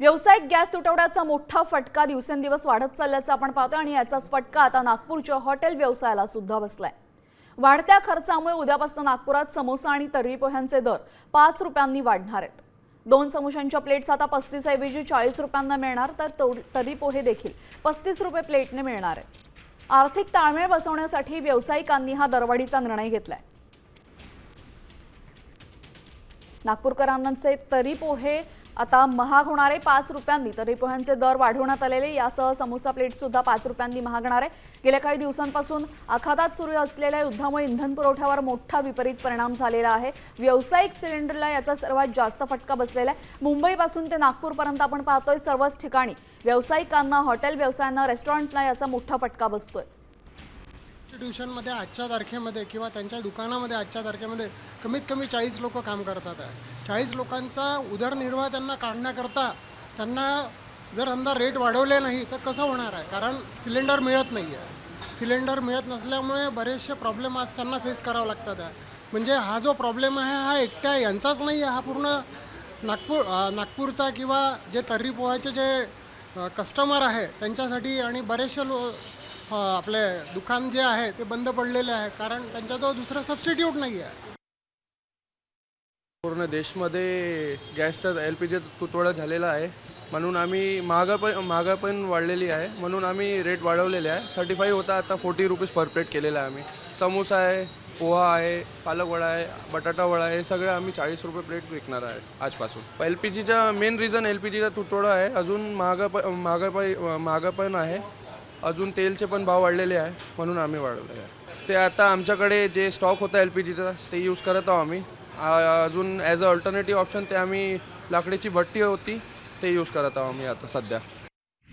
व्यावसायिक गॅस तुटवड्याचा मोठा फटका दिवसेंदिवस वाढत चालल्याचं आपण पाहतोय आणि याचाच फटका आता नागपूरच्या हॉटेल व्यवसायाला सुद्धा बसलाय। वाढत्या खर्चामुळे उद्यापासून नागपुरात समोसा आणि तर्री पोह्यांचे दर 5 रुपयांनी वाढणार आहेत। 2 समोशांच्या प्लेट्स आता 35 ऐवजी 40 रुपयांना मिळणार, तर तर्री पोहे देखील 35 रुपये प्लेटने मिळणार आहेत। आर्थिक ताळमेळ बसवण्यासाठी व्यावसायिकांनी हा दरवाढीचा निर्णय घेतलाय। नागपूरकरांचे तर्री पोहे आता महाग होणार आहे। 5 रुपयांनी तर्री पोह्यांचे दर वाढवण्यात आलेले, यासह समोसा प्लेट सुद्धा 5 रुपयांनी महागणार आहे। गेल्या काही दिवसांपासून आखातात सुरू असलेल्या युद्धामुळे इंधन पुरवठ्यावर मोठा विपरीत परिणाम झालेला आहे। व्यावसायिक सिलेंडरला याचा सर्वात जास्त फटका बसलेला आहे। मुंबईपासून ते नागपूरपर्यंत आपण पाहतोय सर्वच ठिकाणी व्यावसायिकांना, हॉटेल व्यवसायांना, रेस्टॉरंटला याचा मोठा फटका बसतोय। मध्ये आजच्या तारखेमध्ये किंवा त्यांच्या दुकानामध्ये आजच्या तारखेमध्ये कमीत कमी 40 लोक काम करतात आहे। 40 लोकांचा उदरनिर्वाह त्यांना काढण्याकरता त्यांना जर समजा रेट वाढवले नाही तर कसं होणार आहे, कारण सिलेंडर मिळत नाही आहे। सिलेंडर मिळत नसल्यामुळे बरेचसे प्रॉब्लेम आज त्यांना फेस करावं लागतात आहे। म्हणजे हा जो प्रॉब्लेम आहे हा एकट्या यांचाच नाही आहे, हा पूर्ण नागपूरचा किंवा जे तर्री पोह्याचे जे कस्टमर आहे त्यांच्यासाठी, आणि बरेचसे आपले दुकान जे आहे ते बंद पडलेले आहे, कारण त्यांच्याजवळ दुसरा सबस्टिट्यूट नाही आहे। पूर्ण देशमध्ये गॅसचा LPG तुटवडा झालेला आहे, म्हणून आम्ही महागाई पण वाढलेली आहे, म्हणून आम्ही रेट वाढवलेले आहे। 35 होता, आता 40 रुपीज पर प्लेट केलेला आहे आम्ही। समोसा आहे, पोहा आहे, पालक वडा आहे, बटाटा वडा आहे, सगळं आम्ही 40 रुपये प्लेट विकणार आहे आजपासून। LPGचा मेन रिझन LPGचा तुटवडा आहे, अजून महागाई पण आहे, अजून तेलचे पण भाव वाढलेले आहे, म्हणून आम्ही वाढवले आहे। ते आता आमच्याकडे जे स्टॉक होता LPGचा ते यूज करत आहोत आम्ही। अजून ॲज अ अल्टरनेटिव्ह ऑप्शन ते आम्ही लाकडीची भट्टी होती ते यूज करत आहोत आम्ही आता सध्या।